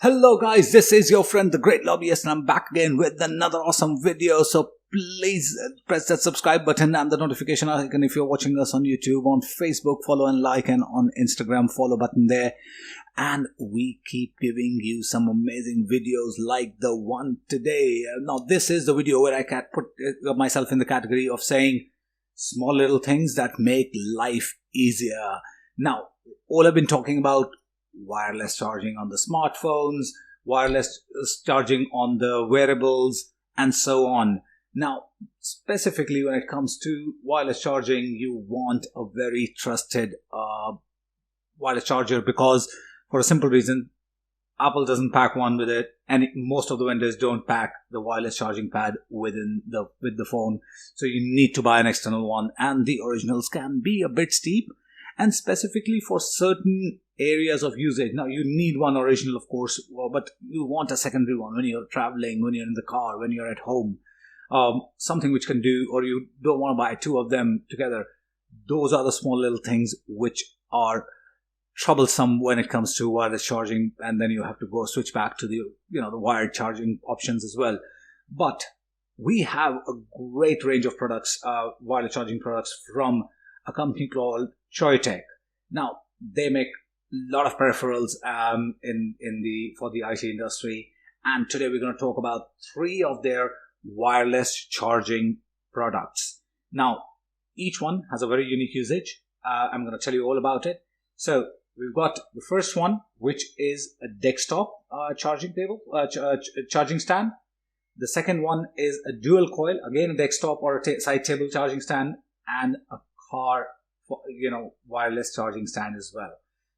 Hello guys, this is your friend the Great Lobbyist and I'm back again with another awesome video. So please press that subscribe button and the notification icon if you're watching us on YouTube, on Facebook, follow and like, and on Instagram, follow button there. And we keep giving you some amazing videos like the one today. Now this is the video where I can put myself in the category of saying small little things that make life easier. Now, all I've been talking about wireless charging on the smartphones, wireless charging on the wearables, and so on. Now, specifically when it comes to wireless charging, you want a very trusted wireless charger because for a simple reason, Apple doesn't pack one with it, and most of the vendors don't pack the wireless charging pad with the phone. So you need to buy an external one, and the originals can be a bit steep. And specifically for certain areas of usage. Now, you need one original, of course, but you want a secondary one when you're traveling, when you're in the car, when you're at home. Something which can do, or you don't want to buy two of them together. Those are the small little things which are troublesome when it comes to wireless charging, and then you have to go switch back to the wired charging options as well. But we have a great range of products, wireless charging products from a company called Choetech. Now, they make a lot of peripherals for the IT industry, and today we're going to talk about 3 of their wireless charging products. Now, each one has a very unique usage. I'm going to tell you all about it. So, we've got the first one, which is a desktop charging table, charging stand. The second one is a dual coil, again a desktop or a side table charging stand, and a car wireless charging stand as well.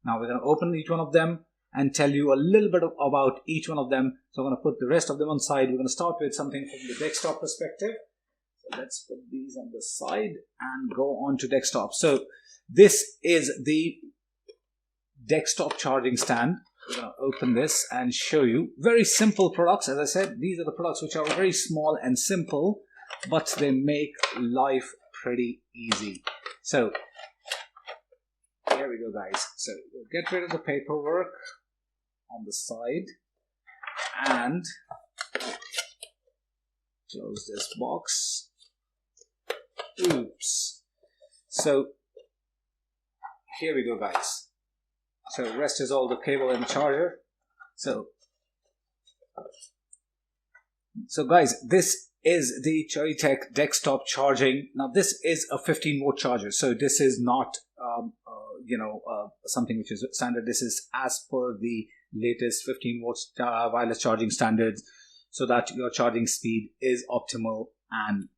Now we're going to open each one of them and tell you a little bit about each one of them. So I'm going to put the rest of them on side. We're going to start with something from the desktop perspective. So let's put these on the side and go on to desktop. So this is the desktop charging stand. We're going to open this and show you. Very simple products. As I said, these are the products which are very small and simple, but they make life pretty easy. So here we go, guys. So we'll get rid of the paperwork on the side and close this box. Oops. So here we go, guys. So the rest is all the cable and charger. So guys, this is the Cherrytech desktop charging. Now this is a 15-watt charger, so this is not something which is standard. This is as per the latest 15 watts wireless charging standards, so that your charging speed is optimal and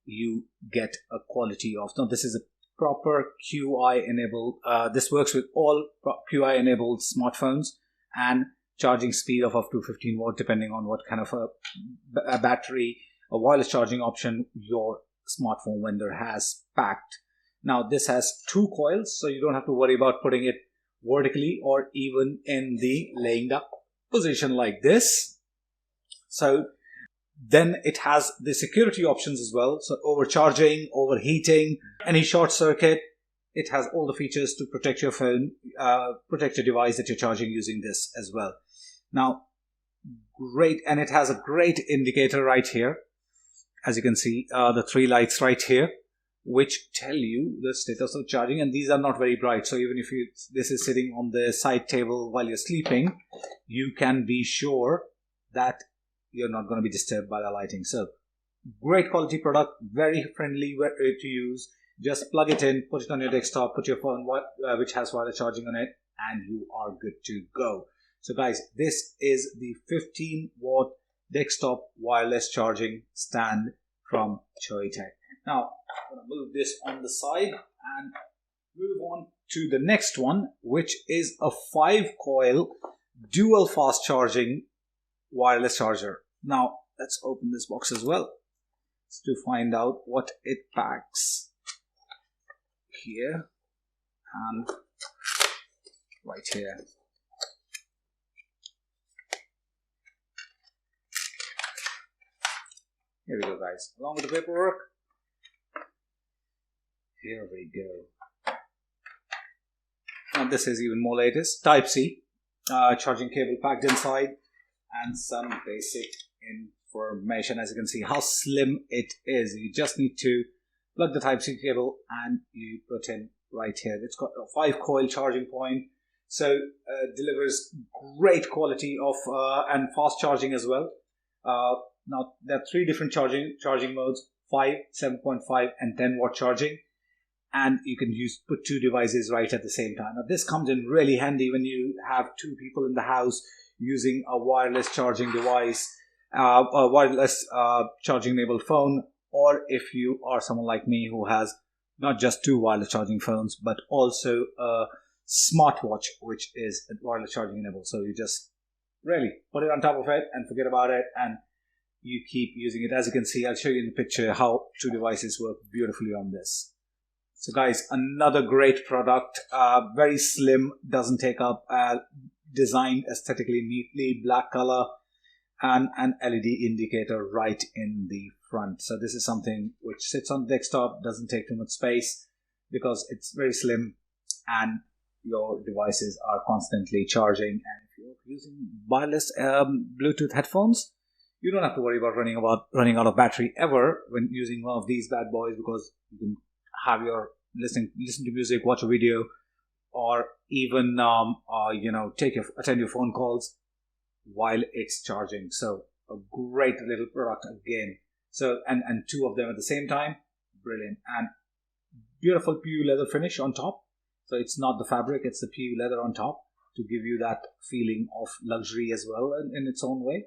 you get a quality of. Now this is a proper QI enabled. This works with all QI enabled smartphones, and charging speed of up to 15 watt depending on what kind of a battery, a wireless charging option your smartphone vendor has packed. Now this has 2 coils, so you don't have to worry about putting it vertically or even in the laying down position like this. So then it has the security options as well. So overcharging, overheating, any short circuit. It has all the features to protect your phone, protect your device that you're charging using this as well. Now, great, and it has a great indicator right here. As you can see, the 3 lights right here, which tell you the status of charging, and these are not very bright. So even if this is sitting on the side table while you're sleeping, you can be sure that you're not going to be disturbed by the lighting. So great quality product, very friendly to use. Just plug it in, put it on your desktop, put your phone which has wireless charging on it, and you are good to go. So guys, this is the 15-watt desktop wireless charging stand from Choetech. Now, I'm going to move this on the side and move on to the next one, which is a 5-coil dual fast charging wireless charger. Now, let's open this box as well to find out what it packs. Here and right here. Here we go, guys. Along with the paperwork. Here we go. And this is even more latest. Type-C. charging cable packed inside, and some basic information. As you can see how slim it is. You just need to plug the Type-C cable and you put in right here. It's got a 5-coil charging point, so delivers great quality of and fast charging as well. Now there are 3 different charging modes: 5, 7.5 and 10 watt charging, and you can put 2 devices right at the same time. Now this comes in really handy when you have 2 people in the house using a wireless charging device, a wireless charging enabled phone, or if you are someone like me who has not just 2 wireless charging phones but also a smartwatch which is wireless charging enabled. So you just really put it on top of it and forget about it, and you keep using it. As you can see, I'll show you in the picture how 2 devices work beautifully on this. So guys, another great product, very slim, doesn't take up, designed aesthetically neatly, black color, and an LED indicator right in the front. So this is something which sits on the desktop, doesn't take too much space because it's very slim, and your devices are constantly charging. And if you're using wireless Bluetooth headphones, you don't have to worry about running out of battery ever when using one of these bad boys, because you can have your listen to music, watch a video, or even attend your phone calls while it's charging. So a great little product again. So and 2 of them at the same time, brilliant. And beautiful PU leather finish on top. So it's not the fabric, it's the PU leather on top to give you that feeling of luxury as well in its own way.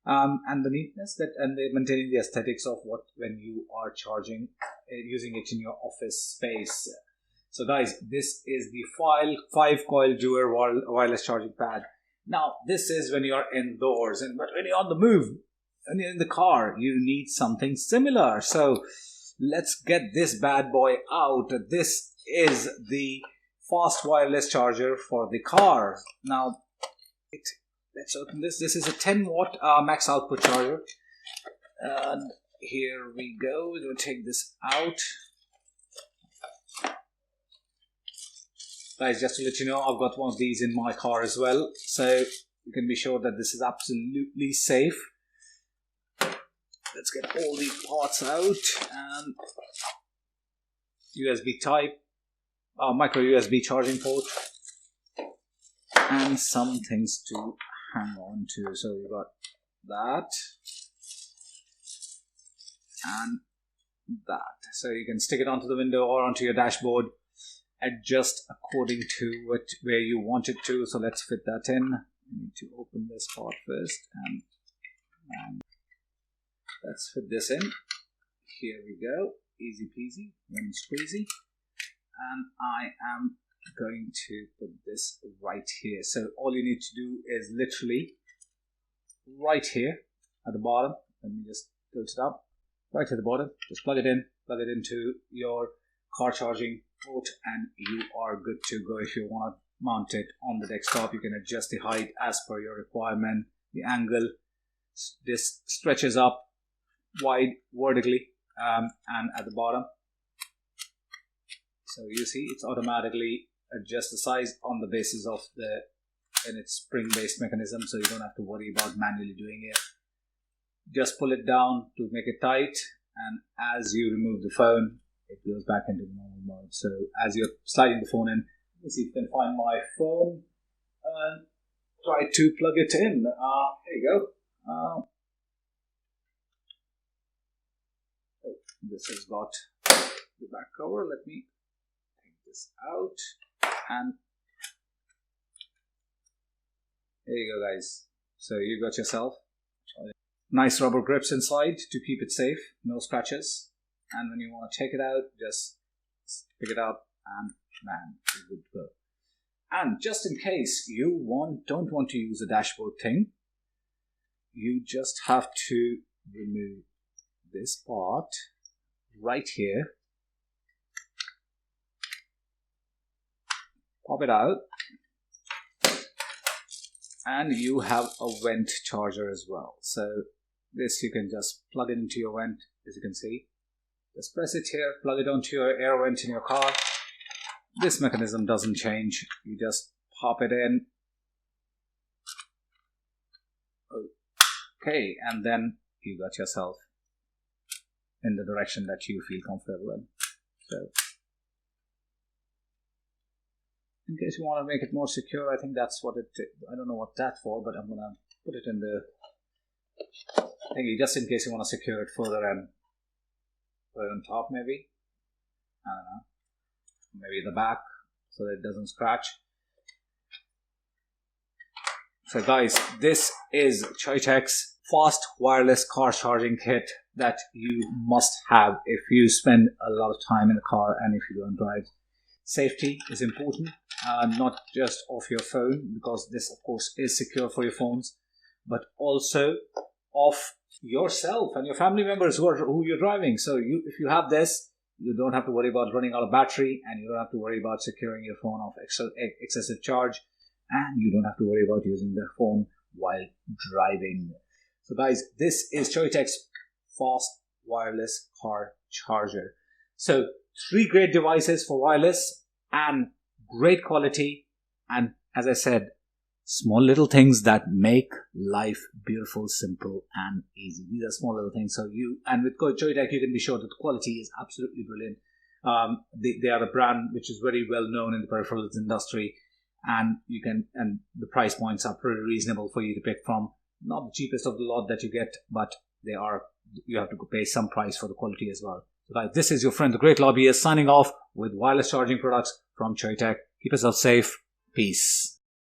And the neatness and maintaining the aesthetics of when you are charging, using it in your office space. So guys, this is the 5-coil dual wireless charging pad. Now this is when you're indoors, but when you're on the move, when you're in the car, you need something similar. So let's get this bad boy out. This is the fast wireless charger for the car. Now let's open this. This is a 10 watt max output charger. And here we go. We're going to take this out. Guys, just to let you know, I've got one of these in my car as well. So you can be sure that this is absolutely safe. Let's get all the parts out. And USB type, micro USB charging port. And some things to hang on to. So we've got that and that. So you can stick it onto the window or onto your dashboard, adjust according to where you want it to. So let's fit that in. We need to open this part first, and let's fit this in. Here we go, easy peasy, lemon squeezy. And I am going to put this right here. So all you need to do is literally right here at the bottom. Let me just tilt it up. Right at the bottom, just plug it into your car charging port, and you are good to go. If you want to mount it on the desktop, you can adjust the height as per your requirement, the angle. This stretches up wide vertically and at the bottom. So you see, it's automatically adjust the size on the basis of its spring-based mechanism, so you don't have to worry about manually doing it. Just pull it down to make it tight, and as you remove the phone, it goes back into the normal mode. So as you're sliding the phone in, let's see if you can find my phone and try to plug it in. Here you go. This has got the back cover. Let me take this out, and there you go, guys. So you got yourself nice rubber grips inside to keep it safe, no scratches. And when you want to take it out, just pick it up and man, it's good to go. And just in case you don't want to use a dashboard thing, you just have to remove this part right here, pop it out, and you have a vent charger as well. So this you can just plug it into your vent, as you can see. Just press it here, plug it onto your air vent in your car. This mechanism doesn't change. You just pop it in Okay, and then you got yourself in the direction that you feel comfortable in. So, in case you want to make it more secure, I think that's what I don't know what that's for, but I'm going to put it in the thingy just in case you want to secure it further and put it on top maybe. I don't know. Maybe the back so that it doesn't scratch. So guys, this is Choetech's fast wireless car charging kit that you must have if you spend a lot of time in the car and if you don't drive. Safety is important, not just of your phone, because this of course is secure for your phones, but also of yourself and your family members who you're driving. So if you have this, you don't have to worry about running out of battery, and you don't have to worry about securing your phone off excessive charge, and you don't have to worry about using the phone while driving. So guys, this is Choetech's fast wireless car charger. So 3 great devices for wireless and great quality, and as I said, small little things that make life beautiful, simple and easy. These are small little things. So with Choetech, you can be sure that the quality is absolutely brilliant. They are a brand which is very well known in the peripherals industry, and the price points are pretty reasonable for you to pick from. Not the cheapest of the lot that you get, but you have to pay some price for the quality as well. So guys, this is your friend the Great Lobbyist signing off with wireless charging products from Choetech. Keep yourself safe. Peace.